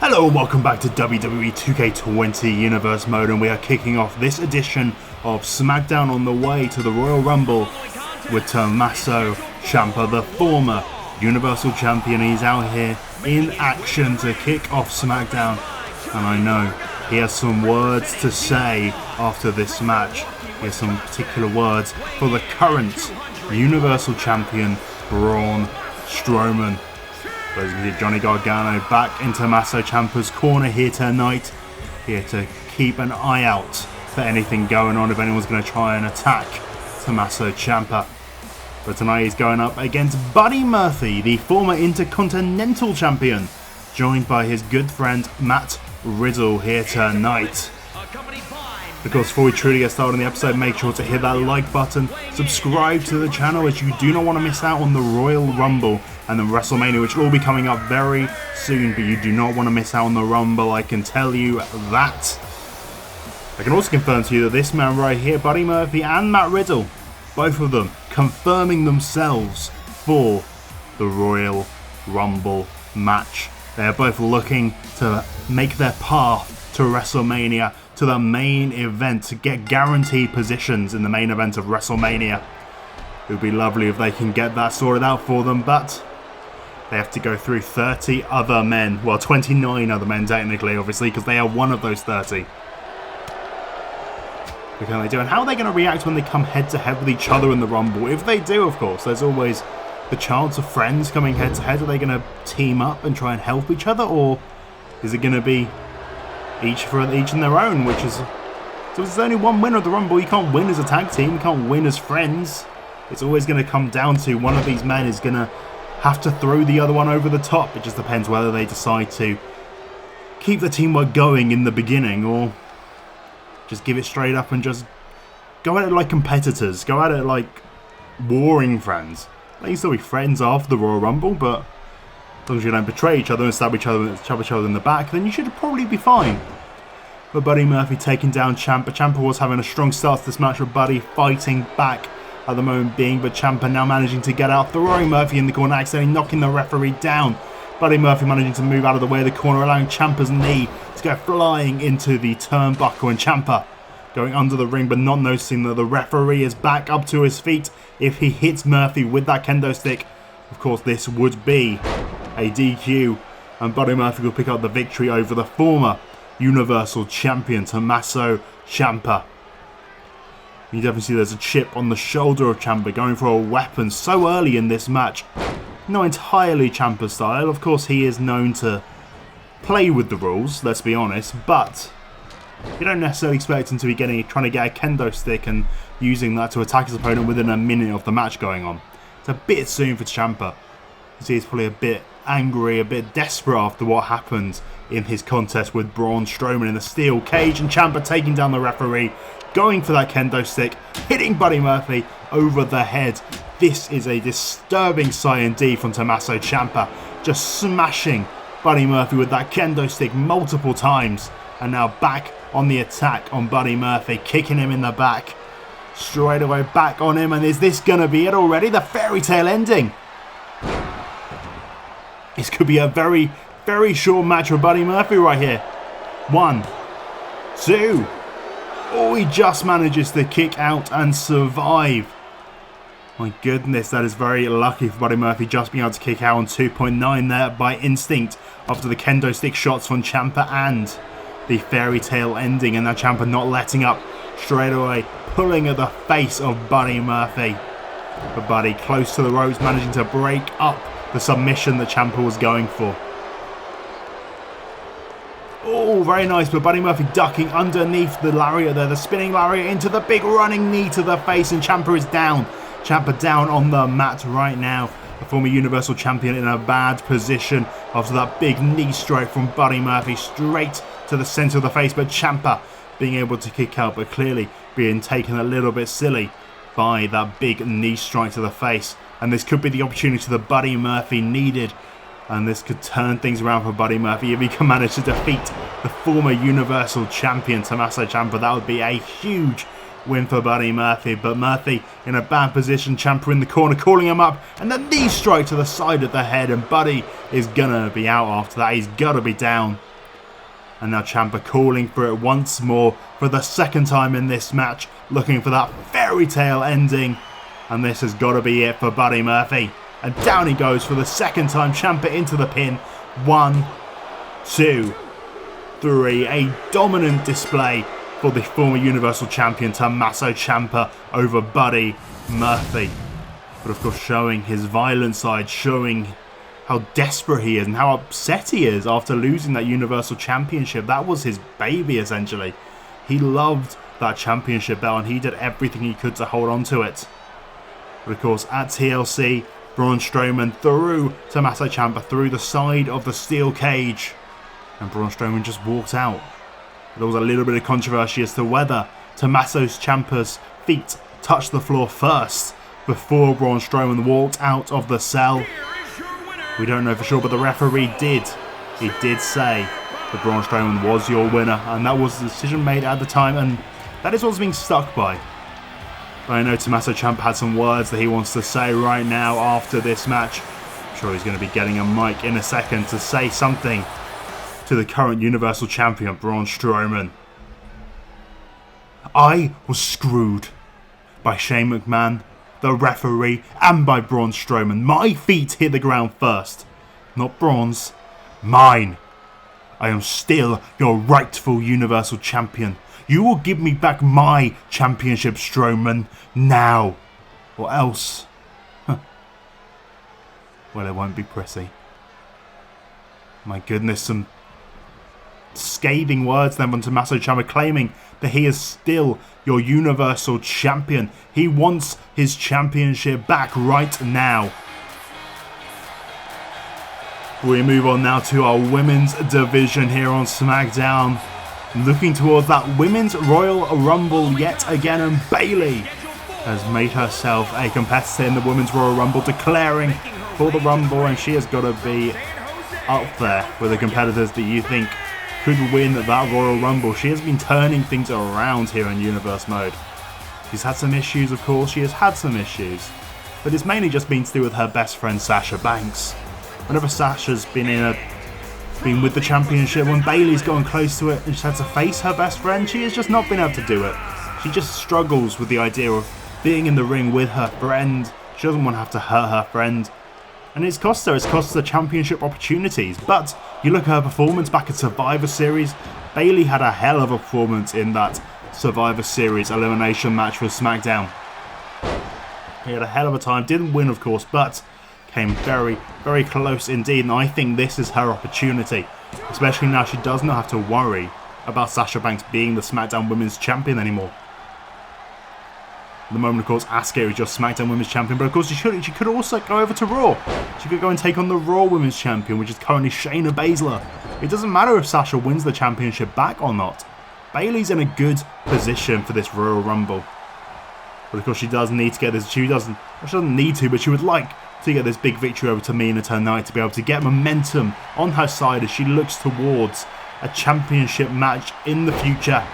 Hello and welcome back to WWE 2K20 Universe Mode, and we are kicking off this edition of Smackdown on the way to the Royal Rumble with Tommaso Ciampa, the former Universal Champion. He's out here in action to kick off Smackdown, and I know he has some words to say after this match. He has some particular words for the current Universal Champion, Braun Strowman. As we see Johnny Gargano back in Tommaso Ciampa's corner here tonight, here to keep an eye out for anything going on if anyone's going to try and attack Tommaso Ciampa. But tonight he's going up against Buddy Murphy, the former Intercontinental Champion, joined by his good friend Matt Riddle here tonight. Of course, before we truly get started on the episode, make sure to hit that like button, subscribe to the channel as you do not want to miss out on the Royal Rumble and the WrestleMania, which will all be coming up very soon, but you do not want to miss out on the Rumble, I can tell you that. I can also confirm to you that this man right here, Buddy Murphy and Matt Riddle, both of them confirming themselves for the Royal Rumble match. They are both looking to make their path to WrestleMania, to the main event, to get guaranteed positions in the main event of WrestleMania. It would be lovely if they can get that sorted out for them, but they have to go through 30 other men. Well, 29 other men technically, obviously, because they are one of those 30. What can they do? And how are they going to react when they come head to head with each other in the Rumble? If they do, of course, there's always the chance of friends coming head to head. Are they going to team up and try and help each other? Or is it going to be each in their own, which is... So there's only one winner of the Rumble. You can't win as a tag team. You can't win as friends. It's always going to come down to one of these men is going to have to throw the other one over the top. It just depends whether they decide to keep the teamwork going in the beginning or just give it straight up and just go at it like competitors. Go at it like warring friends. They can still be friends after the Royal Rumble, but as long as you don't betray each other and stab each other in the back, then you should probably be fine. But Buddy Murphy taking down Ciampa. Ciampa was having a strong start to this match with Buddy fighting back at the moment being, but Ciampa now managing to get out, throwing Murphy in the corner, accidentally knocking the referee down. Buddy Murphy managing to move out of the way of the corner, allowing Ciampa's knee to go flying into the turnbuckle, and Ciampa going under the ring but not noticing that the referee is back up to his feet. If he hits Murphy with that kendo stick, of course this would be a DQ, and Buddy Murphy will pick up the victory over the former Universal Champion Tommaso Ciampa. You definitely see there's a chip on the shoulder of Ciampa, going for a weapon so early in this match. Not entirely Ciampa style. Of course, he is known to play with the rules, let's be honest, but you don't necessarily expect him to be trying to get a kendo stick and using that to attack his opponent within a minute of the match going on. It's a bit soon for Ciampa. You see he's probably a bit angry, a bit desperate after what happened in his contest with Braun Strowman in the steel cage, and Ciampa taking down the referee, going for that kendo stick, hitting Buddy Murphy over the head. This is a disturbing sight indeed from Tommaso Ciampa, just smashing Buddy Murphy with that kendo stick multiple times, and now back on the attack on Buddy Murphy, kicking him in the back, straight away back on him. And is this going to be it already? The fairy tale ending. This could be a very, very short match for Buddy Murphy right here. 1, 2. Oh, he just manages to kick out and survive. My goodness, that is very lucky for Buddy Murphy, just being able to kick out on 2.9 there by instinct after the kendo stick shots from Ciampa and the fairy tale ending, and now Ciampa not letting up, straight away pulling at the face of Buddy Murphy. But Buddy close to the ropes, managing to break up the submission that Ciampa was going for. Oh, very nice, but Buddy Murphy ducking underneath the lariat there, the spinning lariat into the big running knee to the face, and Ciampa is down. Ciampa down on the mat right now. The former Universal Champion in a bad position after that big knee strike from Buddy Murphy straight to the centre of the face, but Ciampa being able to kick out, but clearly being taken a little bit silly by that big knee strike to the face. And this could be the opportunity that Buddy Murphy needed, and this could turn things around for Buddy Murphy if he can manage to defeat the former Universal Champion Tommaso Ciampa. That would be a huge win for Buddy Murphy, but Murphy in a bad position, Ciampa in the corner calling him up, and the knee strike to the side of the head, and Buddy is gonna be out after that. He's gotta be down. And now Ciampa calling for it once more for the second time in this match, looking for that fairy tale ending. And this has got to be it for Buddy Murphy. And down he goes for the second time. Ciampa into the pin. 1, 2, 3. A dominant display for the former Universal Champion Tommaso Ciampa over Buddy Murphy. But of course showing his violent side, showing how desperate he is and how upset he is after losing that Universal Championship. That was his baby, essentially. He loved that championship belt and he did everything he could to hold on to it. But of course, at TLC, Braun Strowman threw Tommaso Ciampa through the side of the steel cage. And Braun Strowman just walked out. There was a little bit of controversy as to whether Tommaso Ciampa's feet touched the floor first before Braun Strowman walked out of the cell. We don't know for sure, but the referee did. He did say that Braun Strowman was your winner, and that was the decision made at the time, and that is what's being stuck by. But I know Tommaso Ciampa had some words that he wants to say right now after this match. I'm sure he's going to be getting a mic in a second to say something to the current Universal Champion, Braun Strowman. I was screwed by Shane McMahon, the referee, and by Braun Strowman. My feet hit the ground first. Not Braun's. Mine. I am still your rightful Universal Champion. You will give me back my championship, Strowman, now. Or else. Well, it won't be pretty. My goodness, some scathing words then from Tommaso Ciampa, claiming that he is still your Universal Champion. He wants his championship back right now. We move on now to our women's division here on Smackdown. Looking towards that Women's Royal Rumble yet again, and Bayley has made herself a competitor in the Women's Royal Rumble, declaring for the Rumble, and she has got to be up there with the competitors that you think could win that Royal Rumble. She has been turning things around here in Universe Mode. She's had some issues, of course, she has had some issues, but it's mainly just been to do with her best friend Sasha Banks. Whenever Sasha's been with the championship, when Bayley's gotten close to it and she's had to face her best friend, she has just not been able to do it. She just struggles with the idea of being in the ring with her friend. She doesn't want to have to hurt her friend. And it's cost her championship opportunities. But you look at her performance back at Survivor Series, Bayley had a hell of a performance in that Survivor Series elimination match for SmackDown. He had a hell of a time, didn't win of course, but came very, very close indeed. And I think this is her opportunity, especially now she does not have to worry about Sasha Banks being the SmackDown Women's Champion anymore. At the moment, of course, Asuka is just SmackDown Women's Champion, but of course she could also go over to Raw. She could go and take on the Raw Women's Champion, which is currently Shayna Baszler. It doesn't matter if Sasha wins the championship back or not. Bayley's in a good position for this Royal Rumble. But of course she does need to get this, she doesn't need to, but she would like to get this big victory over Tamina tonight to be able to get momentum on her side as she looks towards a championship match in the future.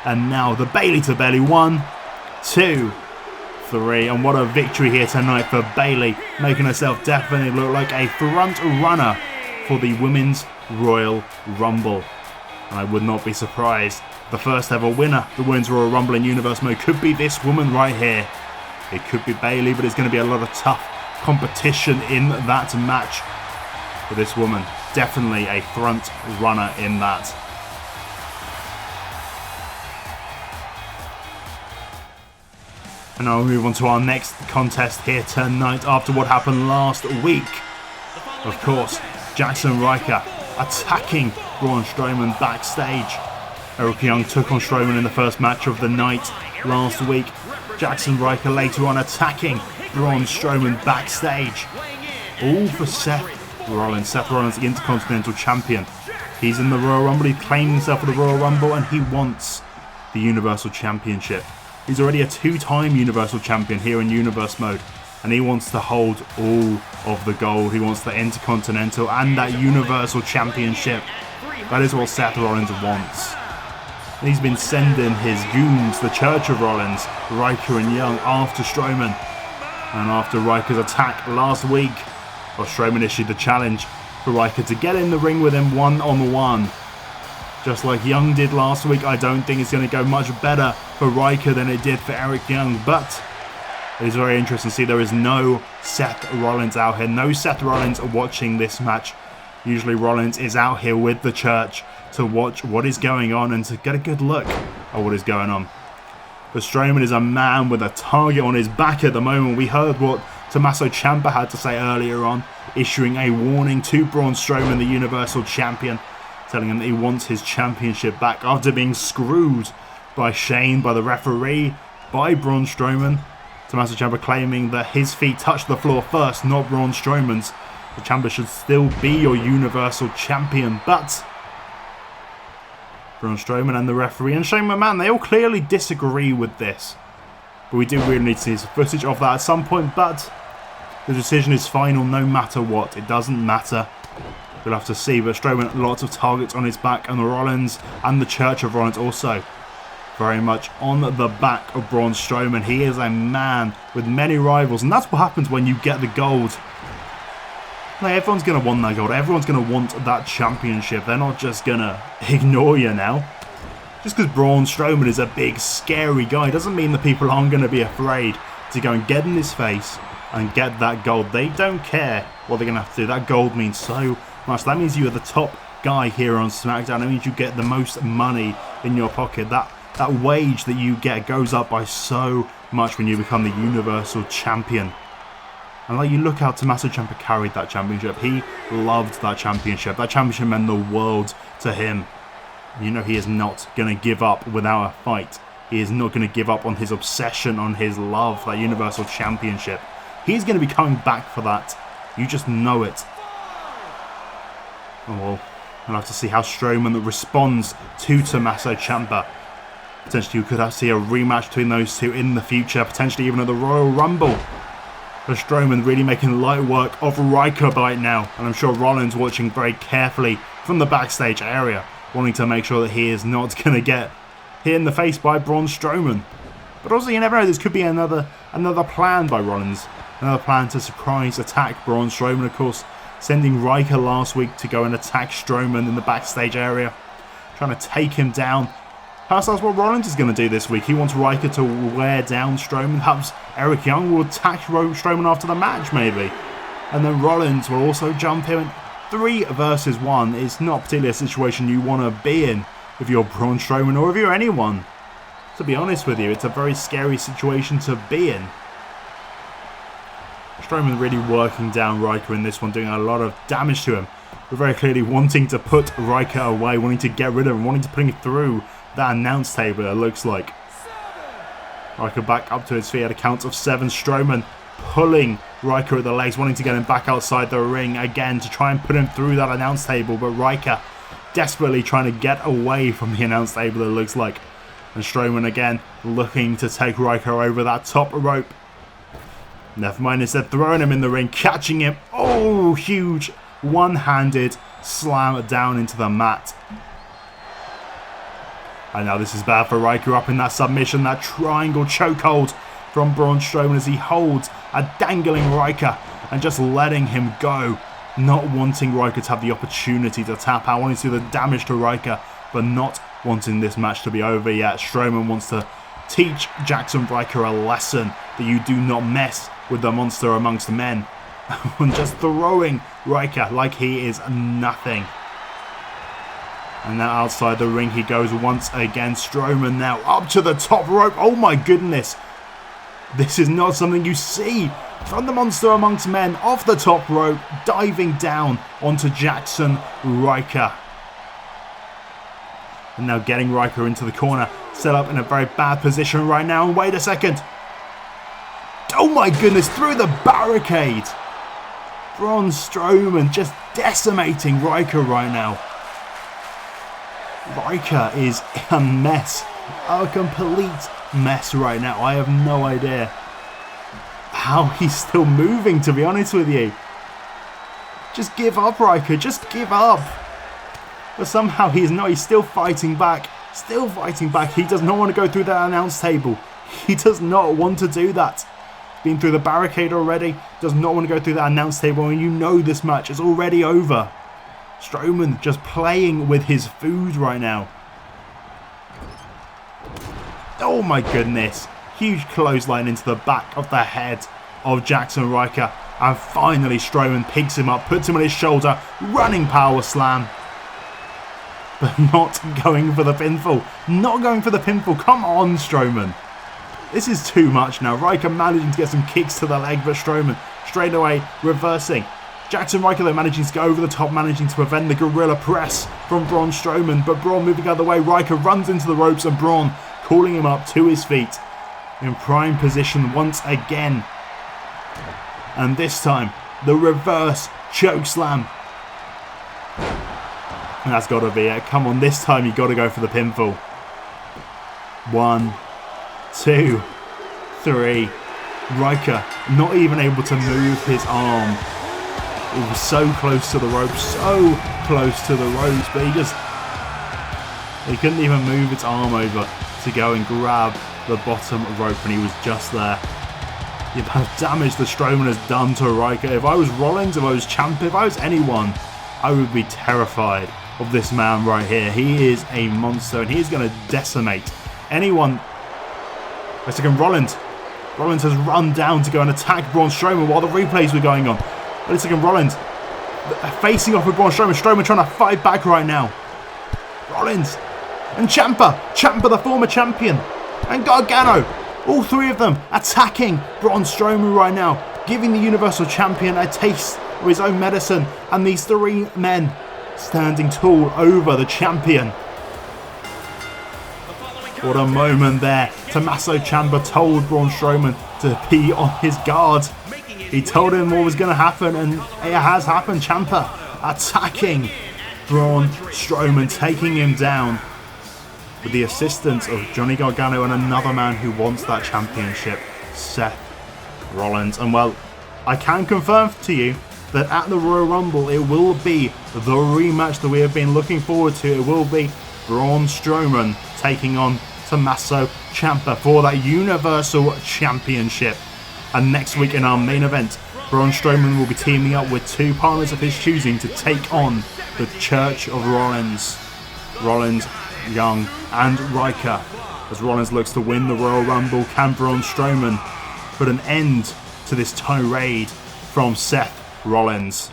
And now the Bayley to Bayley, 1, 2, 3, and what a victory here tonight for Bayley, making herself definitely look like a front runner for the Women's Royal Rumble. And I would not be surprised, the first ever winner, the Women's Royal Rumble in Universe Mode, could be this woman right here. It could be Bayley, but it's going to be a lot of tough competition in that match for this woman. Definitely a front runner in that. And now we'll move on to our next contest here tonight after what happened last week. Of course, Jaxson Ryker attacking Braun Strowman backstage. Eric Young took on Strowman in the first match of the night last week. Jaxson Ryker later on attacking Braun Strowman backstage. All for Seth Rollins. Seth Rollins, the Intercontinental Champion. He's in the Royal Rumble, he's claiming himself for the Royal Rumble, and he wants the Universal Championship. He's already a 2-time Universal Champion here in Universe Mode, and he wants to hold all of the gold. He wants the Intercontinental and that Universal Championship. That is what Seth Rollins wants. And he's been sending his goons, the Church of Rollins, Ryker and Young, after Strowman. And after Ryker's attack last week, Strowman issued the challenge for Ryker to get in the ring with him one-on-one. Just like Young did last week, I don't think it's going to go much better for Ryker than it did for Eric Young. But it is very interesting to see there is no Seth Rollins out here. No Seth Rollins watching this match. Usually Rollins is out here with the church to watch what is going on and to get a good look at what is going on. But Strowman is a man with a target on his back at the moment. We heard what Tommaso Ciampa had to say earlier on, issuing a warning to Braun Strowman, the Universal Champion, telling him that he wants his championship back after being screwed by Shane, by the referee, by Braun Strowman. Tommaso Ciampa claiming that his feet touched the floor first, not Braun Strowman's. The Ciampa should still be your Universal Champion, but Braun Strowman and the referee and Shane McMahon, they all clearly disagree with this. But we do really need to see some footage of that at some point, but the decision is final no matter what. It doesn't matter. We'll have to see, but Strowman, lots of targets on his back, and the Rollins and the Church of Rollins also very much on the back of Braun Strowman. He is a man with many rivals, and that's what happens when you get the gold. Like, everyone's going to want that gold. Everyone's going to want that championship. They're not just going to ignore you now. Just because Braun Strowman is a big, scary guy doesn't mean that people aren't going to be afraid to go and get in his face and get that gold. They don't care what they're going to have to do. That gold means so much. That means you are the top guy here on Smackdown. That means you get the most money in your pocket. That wage that you get goes up by so much when you become the Universal Champion. And like, you look how Tommaso Ciampa carried that championship. He loved that championship. That championship meant the world to him. You know he is not going to give up without a fight. He is not going to give up on his obsession, on his love, that Universal Championship. He's going to be coming back for that. You just know it. Oh, well, we'll have to see how Strowman responds to Tommaso Ciampa. Potentially you could see a rematch between those two in the future. Potentially even at the Royal Rumble. But Strowman really making light work of Ryker right now. And I'm sure Rollins watching very carefully from the backstage area, wanting to make sure that he is not going to get hit in the face by Braun Strowman. But also, you never know, this could be another plan by Rollins. Another plan to surprise attack Braun Strowman, of course. Sending Ryker last week to go and attack Strowman in the backstage area. Trying to take him down. Perhaps that's what Rollins is going to do this week. He wants Ryker to wear down Strowman. Perhaps Eric Young will attack Strowman after the match, maybe. And then Rollins will also jump in. 3 versus 1 is not particularly a situation you want to be in if you're Braun Strowman or if you're anyone. To be honest with you, it's a very scary situation to be in. Strowman really working down Ryker in this one, doing a lot of damage to him. But very clearly wanting to put Ryker away, wanting to get rid of him, wanting to put him through that announce table, it looks like. Ryker back up to his feet at a count of 7. Strowman pulling Ryker at the legs, wanting to get him back outside the ring again to try and put him through that announce table. But Ryker desperately trying to get away from the announce table, it looks like. And Strowman again looking to take Ryker over that top rope. Never mind, instead throwing him in the ring, catching him. Oh, huge one-handed slam down into the mat. And now this is bad for Ryker, up in that submission, that triangle chokehold from Braun Strowman as he holds a dangling Ryker and just letting him go. Not wanting Ryker to have the opportunity to tap out, wanting to do the damage to Ryker, but not wanting this match to be over yet. Strowman wants to teach Jaxson Ryker a lesson that you do not mess with the monster amongst men. And just throwing Ryker like he is nothing. And now outside the ring he goes once again. Strowman now up to the top rope. Oh my goodness. This is not something you see from the monster amongst men, off the top rope, diving down onto Jaxson Ryker. And now getting Ryker into the corner, set up in a very bad position right now. And wait a second. Oh my goodness, through the barricade. Braun Strowman just decimating Ryker right now. Ryker is a mess. A complete mess right now. I have no idea how he's still moving, to be honest with you. Just give up, Ryker. Just give up. But somehow he's not. He's still fighting back. Still fighting back. He does not want to go through that announce table. He does not want to do that. Been through the barricade already. Does not want to go through that announce table. And you know this match is already over. Strowman just playing with his food right now. Oh my goodness. Huge clothesline into the back of the head of Jaxson Ryker. And finally Strowman picks him up, puts him on his shoulder, running power slam. But not going for the pinfall. Not going for the pinfall. Come on, Strowman. This is too much now. Ryker managing to get some kicks to the leg, but Strowman straight away reversing. Jaxson Ryker though managing to go over the top, managing to prevent the gorilla press from Braun Strowman. But Braun moving out of the way. Ryker runs into the ropes and Braun calling him up to his feet. In prime position once again. And this time, the reverse choke slam. And that's got to be it. Come on, this time you got to go for the pinfall. 1, 2, 3. Ryker not even able to move his arm. It was so close to the ropes, so close to the ropes, but he couldn't even move its arm over to go and grab the bottom rope, and he was just there. The amount of damage that Strowman has done to Ryker. If I was Rollins, if I was Ciampa, if I was anyone, I would be terrified of this man right here. He is a monster, and he is going to decimate anyone. Wait a second, Rollins has run down to go and attack Braun Strowman while the replays were going on. Wait a second, Rollins facing off with Braun Strowman. Strowman trying to fight back right now. Rollins and Ciampa the former champion, and Gargano. All three of them attacking Braun Strowman right now, giving the Universal Champion a taste of his own medicine, and these three men standing tall over the champion. What a moment there. Tommaso Ciampa told Braun Strowman to be on his guard. He told him what was going to happen, and it has happened. Ciampa attacking Braun Strowman, taking him down with the assistance of Johnny Gargano and another man who wants that championship, Seth Rollins. And well, I can confirm to you that at the Royal Rumble it will be the rematch that we have been looking forward to. It will be Braun Strowman taking on Tommaso Ciampa for that Universal Championship. And next week in our main event, Braun Strowman will be teaming up with two partners of his choosing to take on the Church of Rollins. Rollins, Young and Ryker. As Rollins looks to win the Royal Rumble, can Braun Strowman put an end to this tirade from Seth Rollins?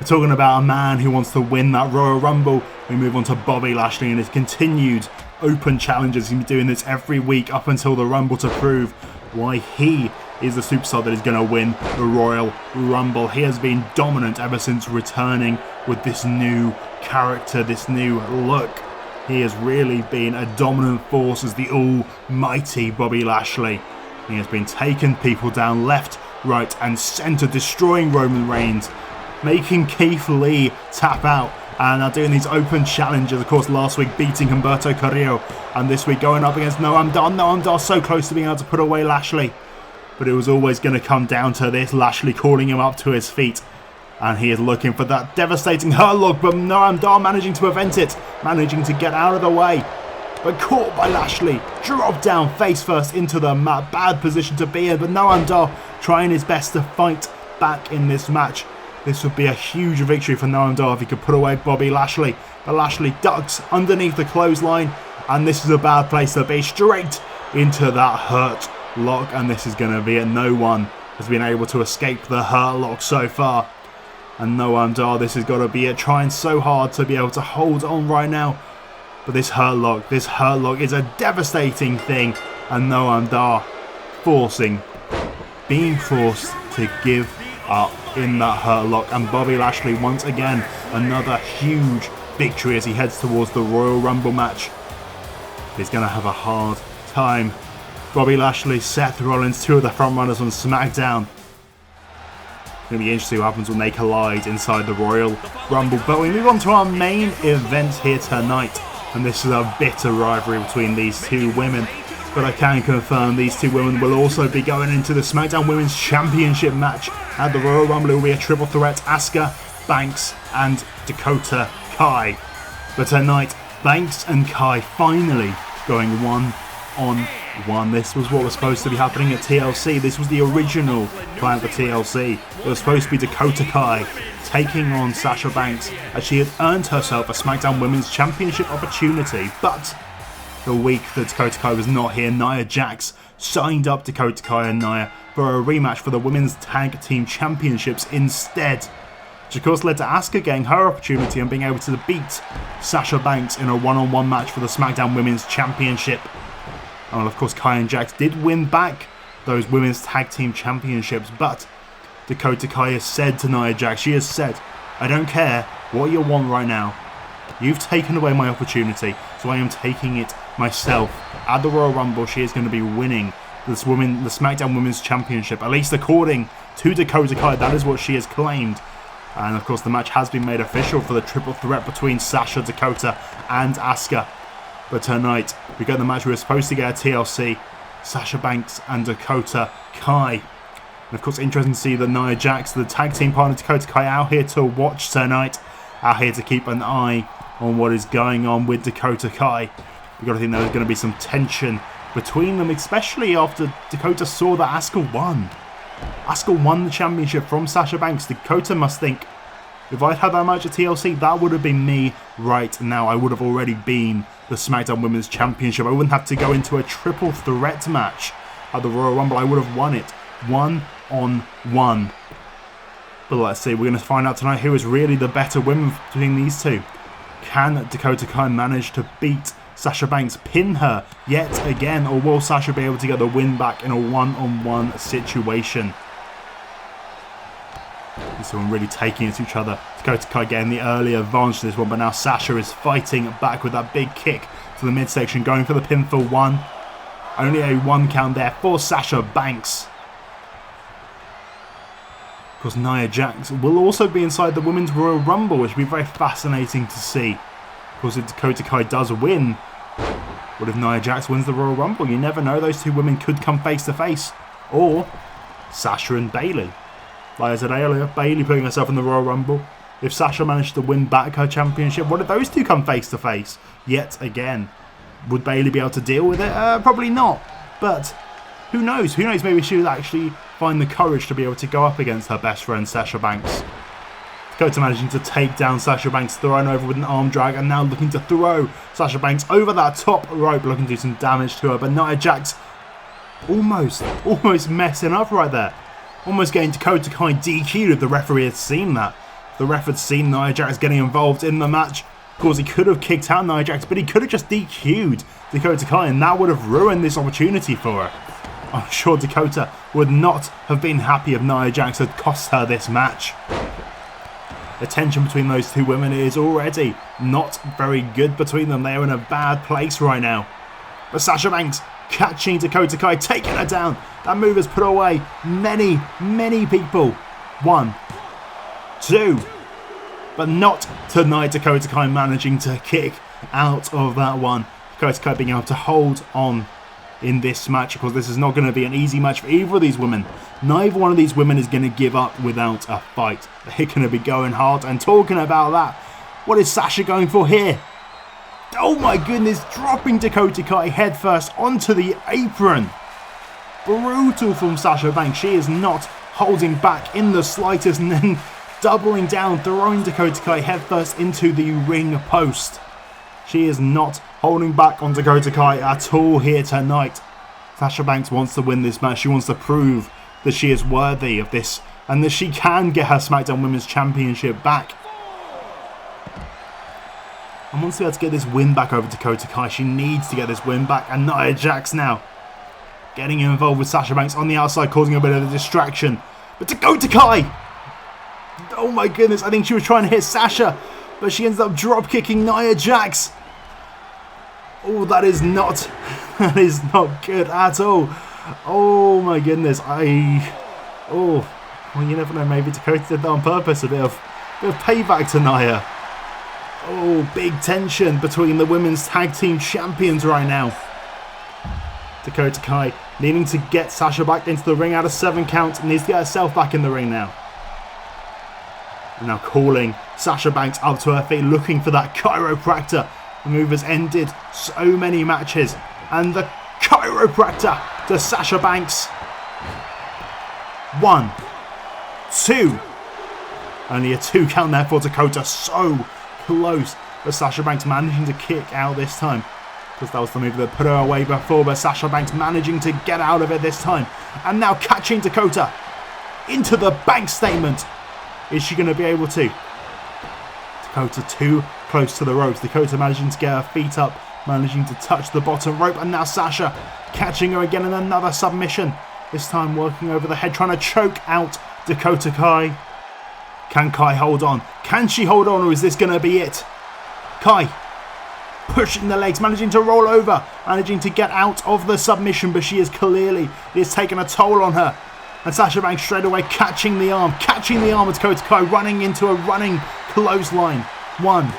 We're talking about a man who wants to win that Royal Rumble. We move on to Bobby Lashley and his continued open challenges. He's been doing this every week up until the Rumble to prove why he is the superstar that is going to win the Royal Rumble. He has been dominant ever since returning with this new character, this new look. He has really been a dominant force as the almighty Bobby Lashley. He has been taking people down left, right and centre, destroying Roman Reigns, making Keith Lee tap out, and are doing these open challenges. Of course, last week beating Humberto Carrillo, and this week going up against Noam Dar. Noam Dar so close to being able to put away Lashley. But it was always going to come down to this, Lashley calling him up to his feet. And he is looking for that devastating hurtlock, but Noam Dar managing to prevent it, managing to get out of the way. But caught by Lashley, dropped down face first into the mat. Bad position to be in, but Noam Dar trying his best to fight back in this match. This would be a huge victory for Noam Dar if he could put away Bobby Lashley. But Lashley ducks underneath the clothesline, and this is a bad place to be. Straight into that hurt lock, and this is going to be it. No one has been able to escape the hurt lock so far. And Noam Dar, this has got to be it. Trying so hard to be able to hold on right now. But this hurt lock is a devastating thing. And Noam Dar being forced to give up in that hurt lock. And Bobby Lashley once again, another huge victory as he heads towards the Royal Rumble match. He's going to have a hard time. Bobby Lashley, Seth Rollins, two of the frontrunners on Smackdown. It's going to be interesting what happens when they collide inside the Royal Rumble. But we move on to our main event here tonight. And this is a bitter rivalry between these two women. But I can confirm these two women will also be going into the SmackDown Women's Championship match at the Royal Rumble. It will be a triple threat: Asuka, Banks and Dakota Kai. But tonight, Banks and Kai finally going 1 1-on-1. This was what was supposed to be happening at TLC. This was the original plan for TLC. It was supposed to be Dakota Kai taking on Sasha Banks, as she had earned herself a SmackDown Women's Championship opportunity. But the week that Dakota Kai was not here, Nia Jax signed up Dakota Kai and Nia for a rematch for the Women's Tag Team Championships instead, which of course led to Asuka getting her opportunity and being able to beat Sasha Banks in a one-on-one match for the SmackDown Women's Championship. And of course Kai and Jax did win back those Women's Tag Team Championships, but Dakota Kai has said to Nia Jax, she has said, I don't care what you want right now. You've taken away my opportunity, so I am taking it myself. At the Royal Rumble, she is going to be winning the SmackDown Women's Championship, at least according to Dakota Kai. That is what she has claimed. And of course, the match has been made official for the triple threat between Sasha, Dakota, and Asuka. But tonight, we get the match we were supposed to get at TLC: Sasha Banks and Dakota Kai. And of course, interesting to see that Nia Jax, the tag team partner Dakota Kai, out here to watch tonight, out here to keep an eye on what is going on with Dakota Kai. We've got to think there's going to be some tension between them, especially after Dakota saw that Asuka won. Asuka won the championship from Sasha Banks. Dakota must think, if I'd had that match at TLC, that would have been me right now. I would have already been the SmackDown Women's Championship. I wouldn't have to go into a triple threat match at the Royal Rumble. I would have won it 1-on-1. But let's see, we're going to find out tonight who is really the better women between these two. Can Dakota Kai manage to beat Sasha Banks, pin her yet again, or will Sasha be able to get the win back in a one-on-one situation? This one really taking it to each other. Dakota Kai getting the early advantage to this one, but now Sasha is fighting back with that big kick to the midsection, going for the pin for one. Only a 1 count there for Sasha Banks. Of course, Nia Jax will also be inside the Women's Royal Rumble, which will be very fascinating to see. Of course, if Dakota Kai does win, what if Nia Jax wins the Royal Rumble? You never know, those two women could come face to face. Or Sasha and Bayley. Like I said earlier, Bayley putting herself in the Royal Rumble. If Sasha managed to win back her championship, what if those two come face to face yet again? Would Bayley be able to deal with it? Probably not. But who knows? Who knows? Maybe she would actually find the courage to be able to go up against her best friend, Sasha Banks. Dakota managing to take down Sasha Banks, thrown over with an arm drag, and now looking to throw Sasha Banks over that top rope, looking to do some damage to her. But Nia Jax almost messing up right there. Almost getting Dakota Kai DQ'd if the referee had seen that. If the ref had seen Nia Jax getting involved in the match, of course he could have kicked out Nia Jax, but he could have just DQ'd Dakota Kai, and that would have ruined this opportunity for her. I'm sure Dakota would not have been happy if Nia Jax had cost her this match. The tension between those two women is already not very good between them. They are in a bad place right now. But Sasha Banks catching Dakota Kai, taking her down. That move has put away many, many people. 1, 2, but not tonight. Dakota Kai managing to kick out of that one. Dakota Kai being able to hold on in this match. Of course, this is not going to be an easy match for either of these women. Neither one of these women is going to give up without a fight. They're going to be going hard. And talking about that, what is Sasha going for here? Oh my goodness, dropping Dakota Kai headfirst onto the apron. Brutal from Sasha Banks. She is not holding back in the slightest, and then doubling down, throwing Dakota Kai headfirst into the ring post. She is not holding back on Dakota Kai at all here tonight. Sasha Banks wants to win this match. She wants to prove that she is worthy of this and that she can get her SmackDown Women's Championship back. And wants to be able to get this win back over Dakota Kai. She needs to get this win back. And Nia Jax now getting involved with Sasha Banks on the outside, causing a bit of a distraction. But Dakota Kai! Oh my goodness, I think she was trying to hit Sasha, but she ends up drop kicking Nia Jax. Oh, that is not good at all. Oh my goodness, well, you never know, maybe Dakota did that on purpose, a bit of payback to Nia. Oh, big tension between the women's tag team champions right now. Dakota Kai needing to get Sasha back into the ring out of 7 counts, needs to get herself back in the ring now. Now calling Sasha Banks up to her feet, looking for that chiropractor. The move has ended so many matches. And the chiropractor to Sasha Banks. 1, 2. Only a 2 count there for Dakota. So close. But Sasha Banks managing to kick out this time. Because that was the move that put her away before. But Sasha Banks managing to get out of it this time. And now catching Dakota into the bank statement. Is she going to be able to? Dakota too close to the ropes. Dakota managing to get her feet up. Managing to touch the bottom rope. And now Sasha catching her again in another submission. This time working over the head. Trying to choke out Dakota Kai. Can Kai hold on? Can she hold on, or is this going to be it? Kai pushing the legs, managing to roll over, managing to get out of the submission, but she is clearly, it is taking a toll on her. And Sasha Banks straight away catching the arm of Dakota Kai, running into a running clothesline. 1.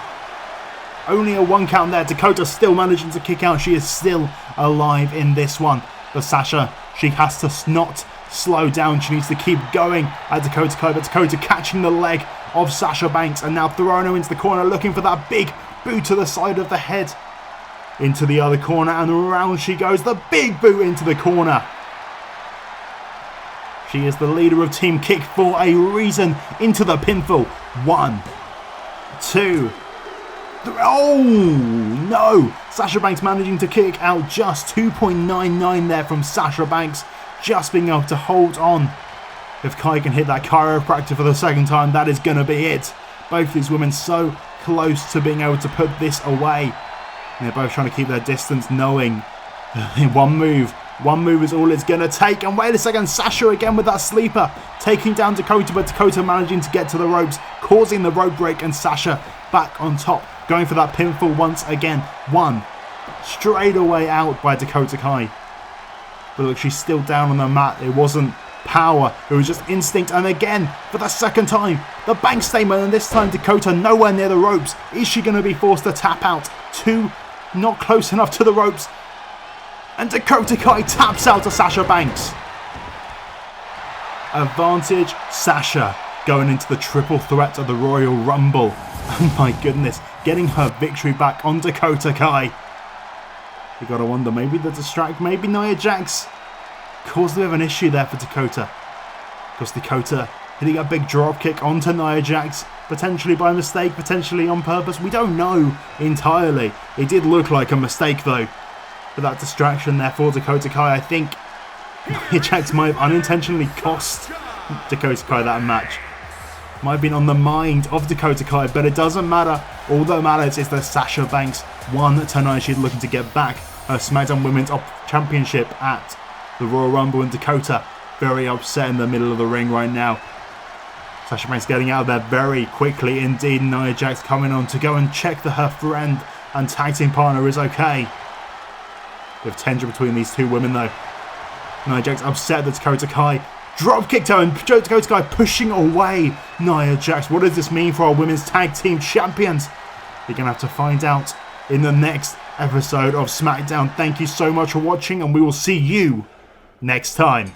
Only a 1 count there. Dakota still managing to kick out. She is still alive in this one. But Sasha, she has to not slow down. She needs to keep going at Dakota Kai. But Dakota catching the leg of Sasha Banks and now throwing her into the corner, looking for that big boot to the side of the head. Into the other corner, and around she goes. The big boot into the corner. She is the leader of Team Kick for a reason. Into the pinfall. 1, 2, 3. Oh no! Sasha Banks managing to kick out just 2.99 there from Sasha Banks. Just being able to hold on. If Kai can hit that chiropractor for the second time, that is going to be it. Both these women so close to being able to put this away. And they're both trying to keep their distance, knowing one move is all it's going to take. And wait a second, Sasha again with that sleeper, taking down Dakota, but Dakota managing to get to the ropes, causing the rope break, and Sasha back on top, going for that pinfall once again. 1, straight away out by Dakota Kai. But look, she's still down on the mat. It wasn't power, it was just instinct. And again, for the second time, the bank statement, and this time Dakota nowhere near the ropes. Is she going to be forced to tap out? 2, not close enough to the ropes. And Dakota Kai taps out to Sasha Banks. Advantage Sasha going into the triple threat of the Royal Rumble. Oh my goodness, getting her victory back on Dakota Kai. You gotta wonder, maybe the distract, maybe Nia Jax caused a bit of an issue there for Dakota. Because Dakota hitting a big drop kick onto Nia Jax, potentially by mistake, potentially on purpose. We don't know entirely. It did look like a mistake though. But that distraction there for Dakota Kai, I think Nia Jax might have unintentionally cost Dakota Kai that match. Might have been on the mind of Dakota Kai, but it doesn't matter. All that matters is that Sasha Banks won tonight. She's looking to get back her SmackDown Women's Championship at the Royal Rumble, and Dakota very upset in the middle of the ring right now. Sasha Banks getting out of there very quickly indeed. Nia Jax coming on to go and check that her friend and tag team partner is okay. Bit of tension between these two women though. Nia Jax upset that Dakota Kai drop kicked her, and Dakota Kai pushing away Nia Jax. What does this mean for our women's tag team champions? You're going to have to find out in the next episode of SmackDown. Thank you so much for watching, and we will see you next time.